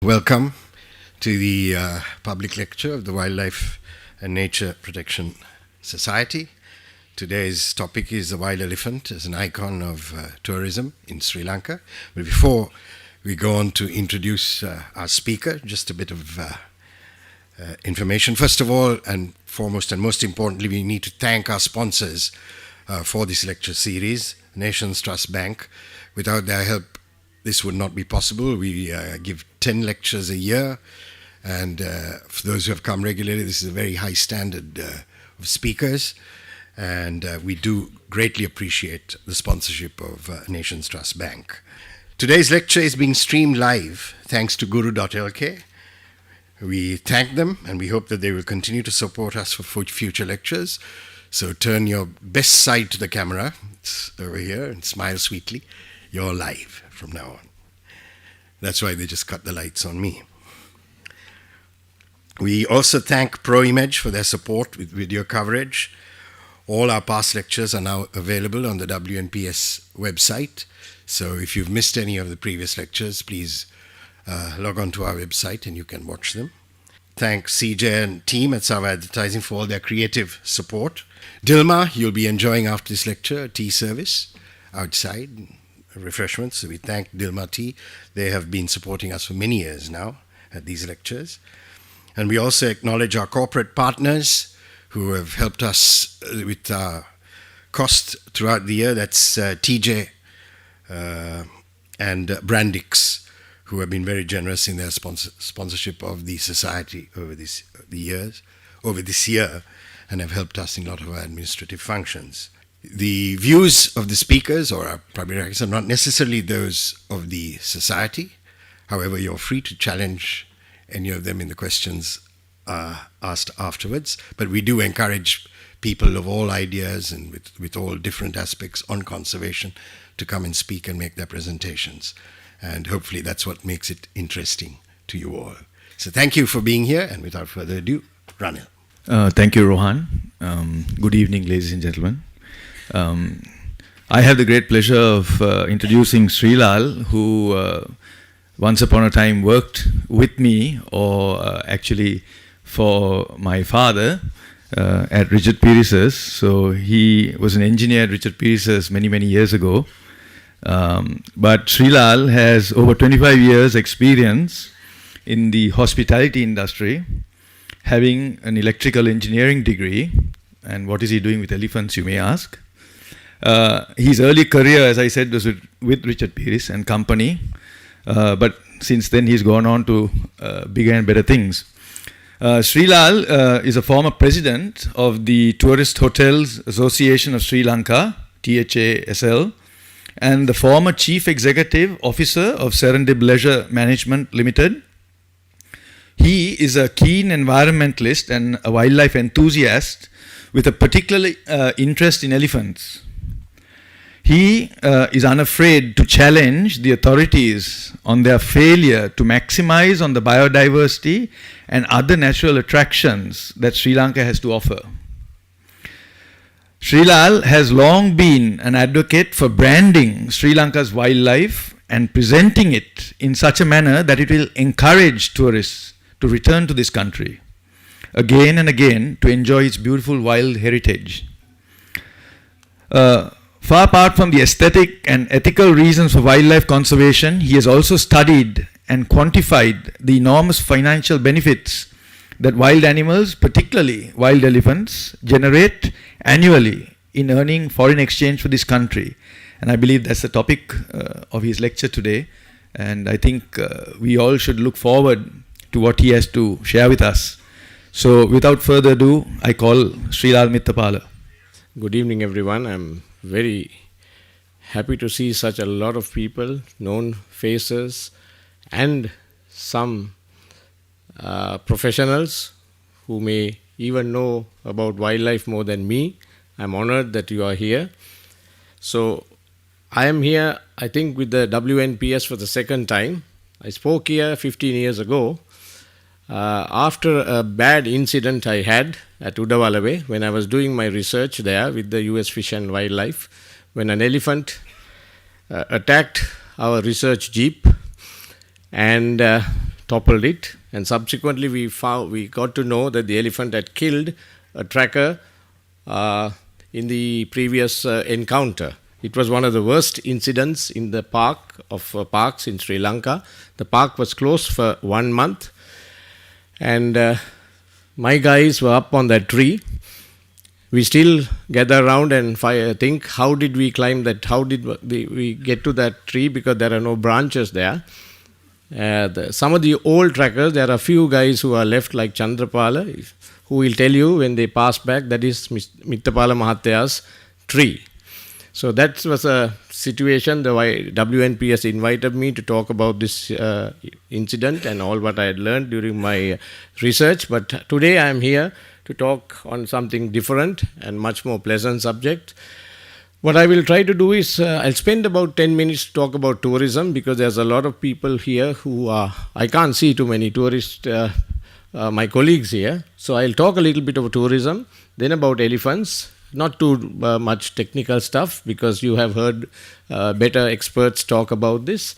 Welcome to the public lecture of the Wildlife and Nature Protection Society. Today's topic is the wild elephant as an icon of tourism in Sri Lanka. But before we go on to introduce our speaker, just a bit of information. First of all, and foremost and most importantly, we need to thank our sponsors for this lecture series, Nations Trust Bank. Without their help, this would not be possible. We give 10 lectures a year, and for those who have come regularly, this is a very high standard of speakers, and we do greatly appreciate the sponsorship of Nations Trust Bank. Today's lecture is being streamed live thanks to Guru.lk. We thank them, and we hope that they will continue to support us for future lectures. So turn your best side to the camera, it's over here, and smile sweetly. You're live from now on. That's why they just cut the lights on me. We also thank ProImage for their support with video coverage. All our past lectures are now available on the WNPS website. So if you've missed any of the previous lectures, please log on to our website and you can watch them. Thank CJ and team at Sava Advertising for all their creative support. Dilma, you'll be enjoying after this lecture a tea service outside. Refreshments. So we thank Dilma Tea. They have been supporting us for many years now at these lectures. And we also acknowledge our corporate partners who have helped us with our cost throughout the year. That's TJ and Brandix, who have been very generous in their sponsorship of the society over this year, and have helped us in a lot of our administrative functions. The views of the speakers or our primary actors are not necessarily those of the society. However, you're free to challenge any of them in the questions asked afterwards. But we do encourage people of all ideas and with all different aspects on conservation to come and speak and make their presentations. And hopefully that's what makes it interesting to you all. So thank you for being here, and without further ado, Ranil. Thank you, Rohan. Good evening, ladies and gentlemen. I have the great pleasure of introducing Srilal, who once upon a time worked with me, or actually for my father at Richard Pierce's. So he was an engineer at Richard Pierce's many, many years ago. But Srilal has over 25 years experience in the hospitality industry, having an electrical engineering degree. And what is he doing with elephants, you may ask? His early career, as I said, was with Richard Pierce and Company, but since then he's gone on to bigger and better things. Srilal is a former president of the Tourist Hotels Association of Sri Lanka, THASL, and the former chief executive officer of Serendip Leisure Management Limited. He is a keen environmentalist and a wildlife enthusiast with a particular interest in elephants. He is unafraid to challenge the authorities on their failure to maximize on the biodiversity and other natural attractions that Sri Lanka has to offer. Srilal has long been an advocate for branding Sri Lanka's wildlife and presenting it in such a manner that it will encourage tourists to return to this country again and again to enjoy its beautiful wild heritage. Far apart from the aesthetic and ethical reasons for wildlife conservation, he has also studied and quantified the enormous financial benefits that wild animals, particularly wild elephants, generate annually in earning foreign exchange for this country. And I believe that's the topic of his lecture today. And I think we all should look forward to what he has to share with us. So without further ado, I call Srila Miththapala. Good evening, everyone. I'm very happy to see such a lot of people, known faces, and some professionals who may even know about wildlife more than me. I'm honored that you are here. So I am here, I think, with the WNPS for the second time. I spoke here 15 years ago after a bad incident I had at Udawalawe when I was doing my research there with the US Fish and Wildlife, when an elephant attacked our research jeep and toppled it, and subsequently we got to know that the elephant had killed a tracker in the previous encounter. It was one of the worst incidents in the parks in Sri Lanka. The park was closed for 1 month, and my guys were up on that tree. We still gather around and think, how did we climb that? How did we get to that tree? Because there are no branches there. Some of the old trackers, there are a few guys who are left, like Chandrapala, who will tell you when they pass back, that is Miththapala Mahathya's tree. So that was a situation. The WNPS invited me to talk about this incident and all what I had learned during my research. But today I am here to talk on something different and much more pleasant subject. What I will try to do is, I'll spend about 10 minutes to talk about tourism, because there's a lot of people here who I can't see too many tourists, my colleagues here. So I'll talk a little bit about tourism, then about elephants, not too much technical stuff, because you have heard better experts talk about this.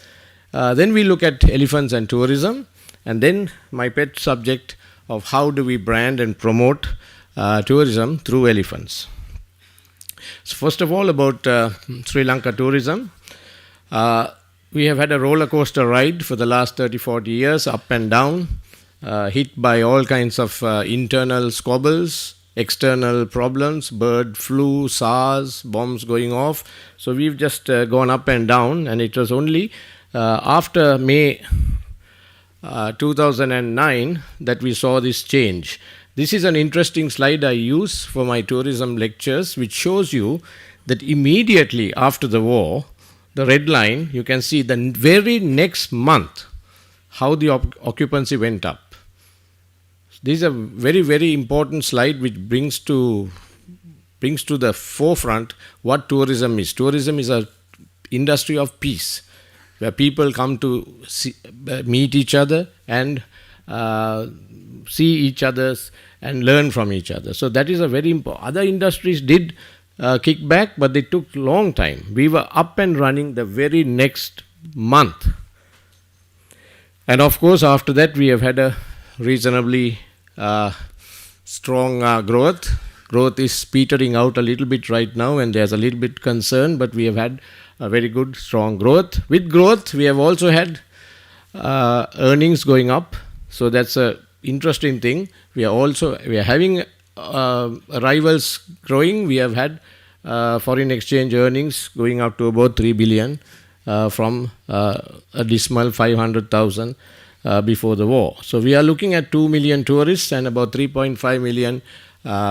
Then we look at elephants and tourism, and then my pet subject of how do we brand and promote tourism through elephants. So first of all, about Sri Lanka tourism. We have had a roller coaster ride for the last 30-40 years, up and down, hit by all kinds of internal squabbles, external problems, bird flu, SARS, bombs going off. So we've just gone up and down, and it was only after May 2009 that we saw this change. This is an interesting slide I use for my tourism lectures, which shows you that immediately after the war, the red line, you can see the very next month how the occupancy went up. This is a very, very important slide which brings to the forefront what tourism is. Tourism is an industry of peace, where people come to meet each other and see each other's and learn from each other. So that is a very important. Other industries did kick back, but they took long time. We were up and running the very next month. And of course, after that, we have had a reasonably strong growth. Growth is petering out a little bit right now, and there's a little bit concern, but we have had a very good, strong growth. With growth, we have also had earnings going up. So that's a interesting thing. We are having arrivals growing. We have had foreign exchange earnings going up to about 3 billion from a dismal 500,000 before the war. So we are looking at 2 million tourists and about 3.5 million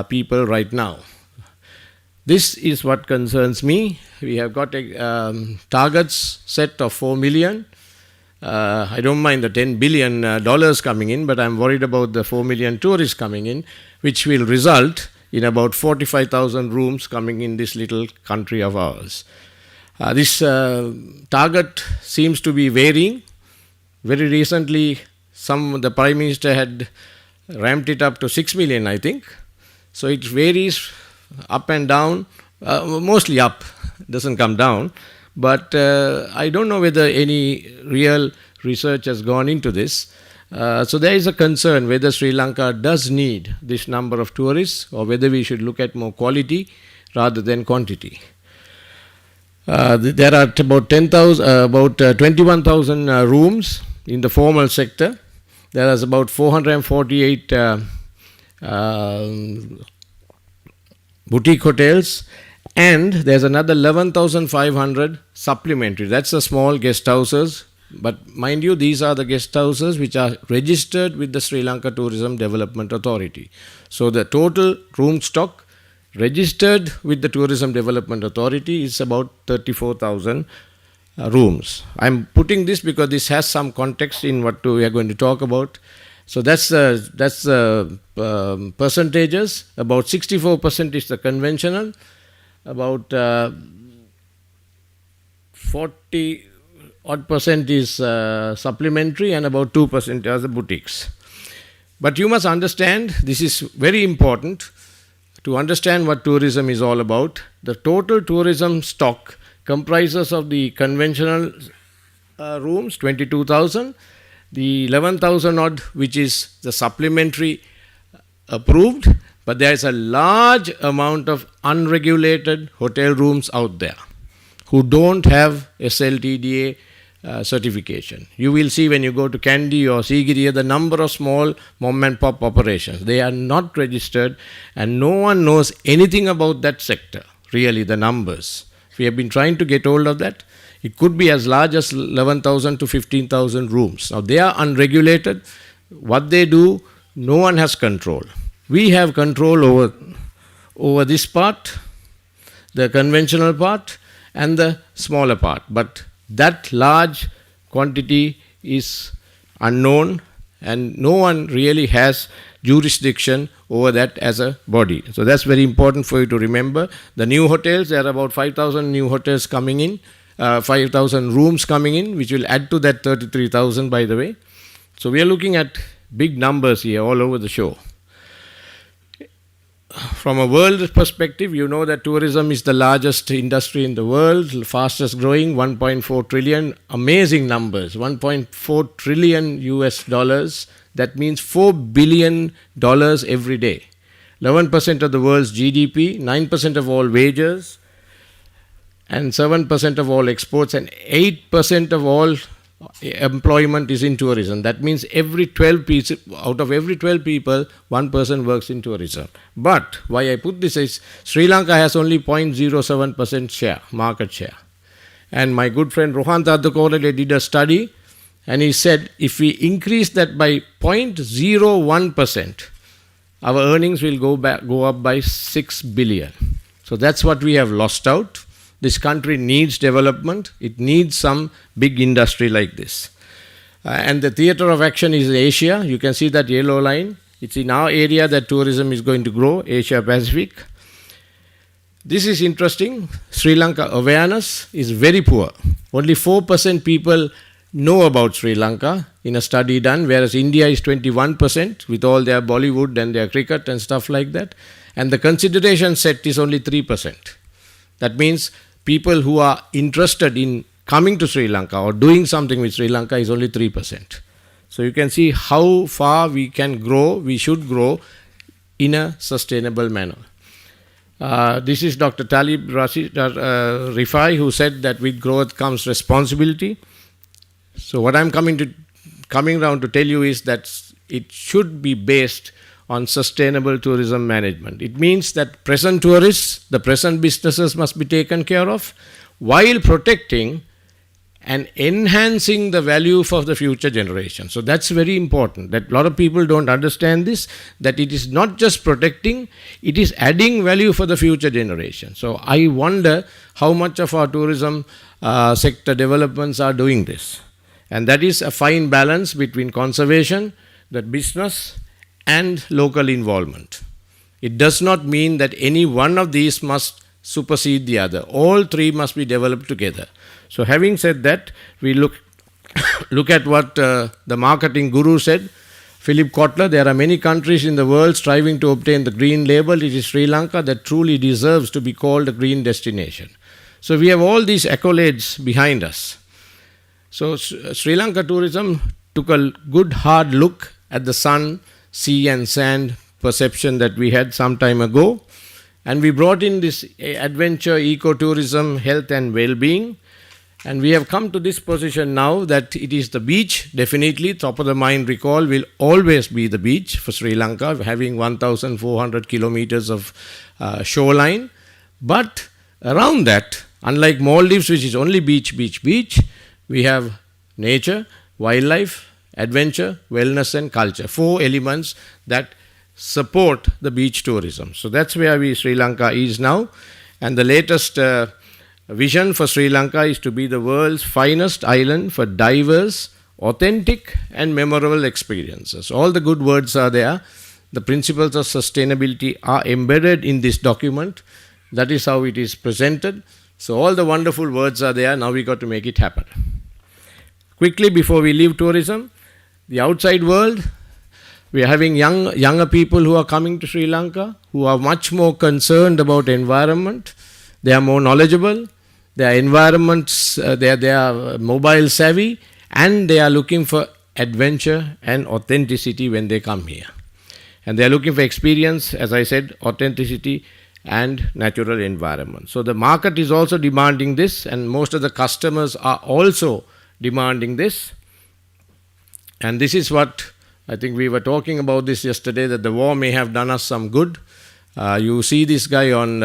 people right now. This is what concerns me. We have got a targets set of 4 million. I don't mind the $10 billion coming in, but I'm worried about the 4 million tourists coming in, which will result in about 45,000 rooms coming in this little country of ours. This target seems to be varying. Very recently, the Prime Minister had ramped it up to 6 million, I think. So it varies up and down, mostly up, doesn't come down. But I don't know whether any real research has gone into this. So there is a concern whether Sri Lanka does need this number of tourists, or whether we should look at more quality rather than quantity. There are about 21,000 rooms in the formal sector. There is about 448 boutique hotels. And there's another 11,500 supplementary. That's the small guest houses. But mind you, these are the guest houses which are registered with the Sri Lanka Tourism Development Authority. So the total room stock registered with the Tourism Development Authority is about 34,000 rooms. I'm putting this because this has some context in what we are going to talk about. So that's the percentages. About 64% is the conventional. About 40% is supplementary, and about 2% are the boutiques. But you must understand, this is very important to understand what tourism is all about. The total tourism stock comprises of the conventional rooms, 22,000, The 11,000 odd, which is the supplementary approved, but there is a large amount of unregulated hotel rooms out there who don't have SLTDA certification. You will see when you go to Kandy or Sigiriya, the number of small mom and pop operations. They are not registered and no one knows anything about that sector, really the numbers. We have been trying to get hold of that. It could be as large as 11,000 to 15,000 rooms. Now they are unregulated. What they do, no one has control. We have control over this part, the conventional part, and the smaller part. But that large quantity is unknown and no one really has jurisdiction over that as a body. So that's very important for you to remember. The new hotels, there are about 5,000 new hotels coming in, 5,000 rooms coming in, which will add to that 33,000 by the way. So we are looking at big numbers here all over the show. From a world perspective, you know that tourism is the largest industry in the world, fastest growing, 1.4 trillion, amazing numbers, 1.4 trillion US dollars. That means $4 billion every day. 11% of the world's GDP, 9% of all wages, and 7% of all exports, and 8% of all employment is in tourism. That means out of every 12 people, one person works in tourism. But why I put this is Sri Lanka has only 0.07% share, market share. And my good friend Rohan Taddakorale did a study and he said if we increase that by 0.01%, our earnings will go up by 6 billion. So that's what we have lost out. This country needs development. It needs some big industry like this. And the theatre of action is Asia. You can see that yellow line. It's in our area that tourism is going to grow, Asia Pacific. This is interesting. Sri Lanka awareness is very poor. Only 4% people know about Sri Lanka in a study done, whereas India is 21% with all their Bollywood and their cricket and stuff like that. And the consideration set is only 3%. That means people who are interested in coming to Sri Lanka or doing something with Sri Lanka is only 3%. So you can see how far we can grow, we should grow in a sustainable manner. This is Dr. Talib Rifai who said that with growth comes responsibility. So what I'm coming around to tell you is that it should be based on sustainable tourism management. It means that present tourists, the present businesses must be taken care of while protecting and enhancing the value for the future generation. So that's very important, that a lot of people don't understand this, that it is not just protecting, it is adding value for the future generation. So I wonder how much of our tourism sector developments are doing this. And that is a fine balance between conservation, the business, and local involvement. It does not mean that any one of these must supersede the other. All three must be developed together. So having said that, we look at what the marketing guru said, Philip Kotler. There are many countries in the world striving to obtain the green label. It is Sri Lanka that truly deserves to be called a green destination. So we have all these accolades behind us. So Sri Lanka tourism took a good hard look at the sun, sea and sand perception that we had some time ago, and we brought in this adventure, ecotourism, health and well-being, and we have come to this position now that it is the beach, definitely, top of the mind recall will always be the beach for Sri Lanka, having 1,400 kilometers of shoreline, but around that, unlike Maldives, which is only beach, we have nature, wildlife, adventure, wellness and culture. 4 elements that support the beach tourism. So that's where Sri Lanka is now. And the latest vision for Sri Lanka is to be the world's finest island for diverse, authentic and memorable experiences. All the good words are there. The principles of sustainability are embedded in this document. That is how it is presented. So all the wonderful words are there. Now we got to make it happen. Quickly, before we leave tourism, the outside world, we are having younger people who are coming to Sri Lanka who are much more concerned about environment. They are more knowledgeable. They are mobile savvy, and they are looking for adventure and authenticity when they come here. And they are looking for experience, as I said, authenticity and natural environment. So the market is also demanding this, and most of the customers are also demanding this. And this is what I think we were talking about this yesterday, that the war may have done us some good. You see this guy on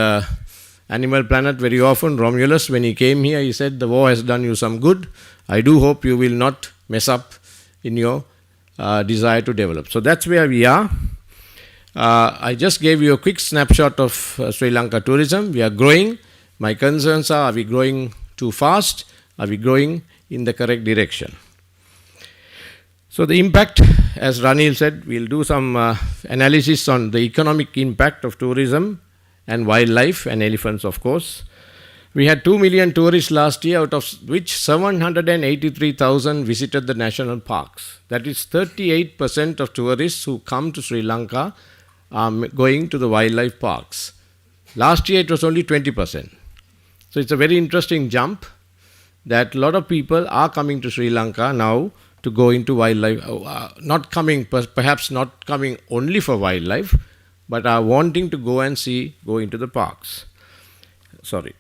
Animal Planet very often, Romulus, when he came here, he said, the war has done you some good. I do hope you will not mess up in your desire to develop. So that's where we are. I just gave you a quick snapshot of Sri Lanka tourism. We are growing. My concerns are we growing too fast? Are we growing in the correct direction? So the impact, as Ranil said, we'll do some analysis on the economic impact of tourism and wildlife and elephants, of course. We had 2 million tourists last year, out of which 783,000 visited the national parks. That is 38% of tourists who come to Sri Lanka are going to the wildlife parks. Last year it was only 20%. So it's a very interesting jump that a lot of people are coming to Sri Lanka now to go into wildlife, not coming, perhaps not coming only for wildlife, but are wanting to go and go into the parks. Sorry.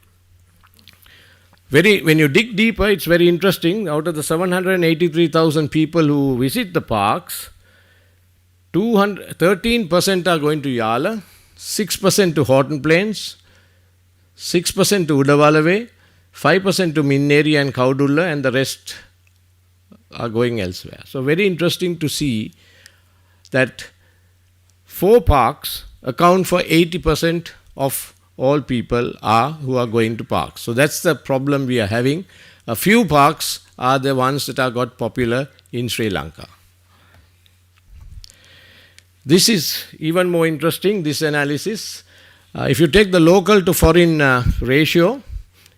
When you dig deeper, it's very interesting. Out of the 783,000 people who visit the parks, 13% are going to Yala, 6% to Horton Plains, 6% to Udawalawe, 5% to Minneri and Kaudulla, and the rest are going elsewhere. So very interesting to see that 4 parks account for 80% of all people who are going to parks. So that's the problem we are having. A few parks are the ones that are got popular in Sri Lanka. This is even more interesting, this analysis. If you take the local to foreign ratio,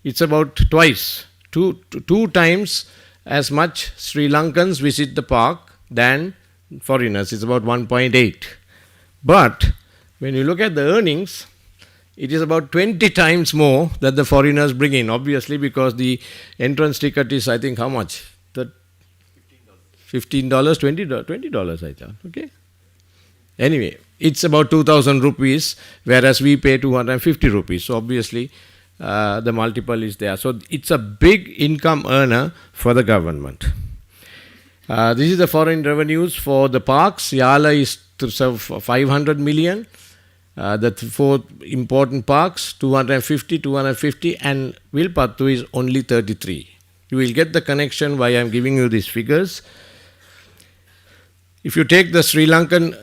it's about twice, two times as much Sri Lankans visit the park than foreigners. It's about 1.8. But when you look at the earnings, it is about 20 times more that the foreigners bring in, obviously, because the entrance ticket is, I think, how much? $15, $20, I thought. Okay. Anyway, it's about 2,000 rupees, whereas we pay 250 rupees. So obviously, the multiple is there. So it's a big income earner for the government. This is the foreign revenues for the parks. Yala is 500 million. The 4 important parks, 250, and Wilpattu is only 33. You will get the connection why I am giving you these figures. If you take the Sri Lankan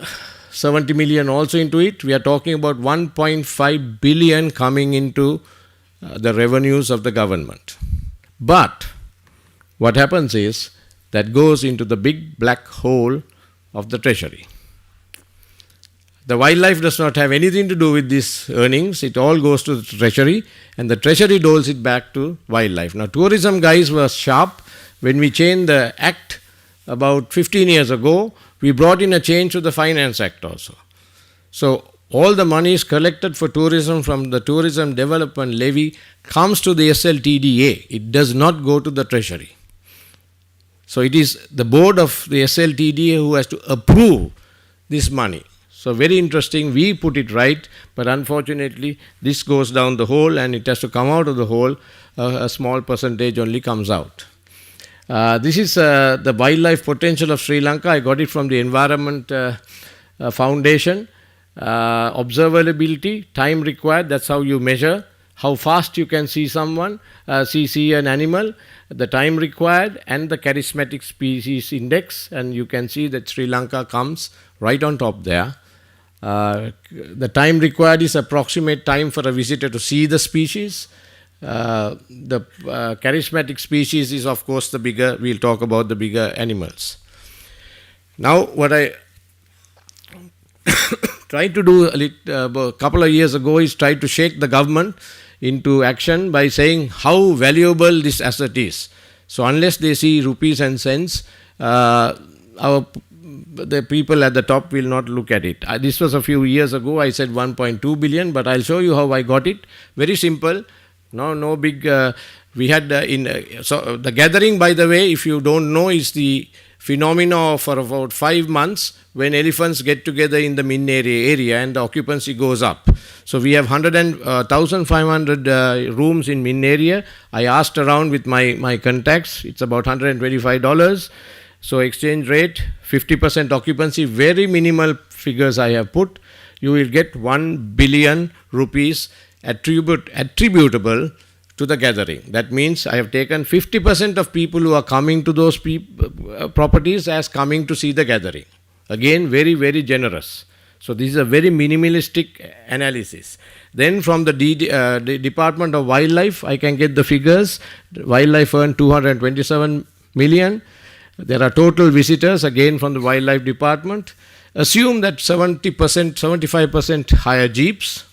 70 million also into it, we are talking about 1.5 billion coming into the revenues of the government. But what happens is that goes into the big black hole of the treasury. The wildlife does not have anything to do with these earnings. It all goes to the treasury, and the treasury doles it back to wildlife. Now, tourism guys were sharp. When we changed the act about 15 years ago, we brought in a change to the Finance Act also. So all the money is collected for tourism from the Tourism Development Levy comes to the SLTDA. It does not go to the treasury. So it is the board of the SLTDA who has to approve this money. So very interesting, we put it right, but unfortunately this goes down the hole and it has to come out of the hole. A small percentage only comes out. This is the wildlife potential of Sri Lanka. I got it from the Environment Foundation. Observability, time required, that's how you measure how fast you can see someone, see an animal, the time required, and the charismatic species index, and you can see that Sri Lanka comes right on top there. The time required is approximate time for a visitor to see the species. The charismatic species is, of course, the bigger, we'll talk about the bigger animals. Now, what I tried to do a couple of years ago is try to shake the government into action by saying how valuable this asset is. So unless they see rupees and cents, the people at the top will not look at it. This was a few years ago. I said 1.2 billion, but I'll show you how I got it. Very simple. No big. We had so the gathering, by the way, if you don't know, is the phenomena for about 5 months when elephants get together in the Min area and the occupancy goes up. So we have 1,500 rooms in Min area. I asked around with my contacts, it's about $125. So exchange rate, 50% occupancy, very minimal figures I have put. You will get 1 billion rupees attributable to the gathering. That means I have taken 50% of people who are coming to those properties as coming to see the gathering. Again, very, very generous. So this is a very minimalistic analysis. Then from the Department of Wildlife, I can get the figures. Wildlife earned 227 million. There are total visitors, again from the Wildlife Department. Assume that 70%, 75% hire jeeps.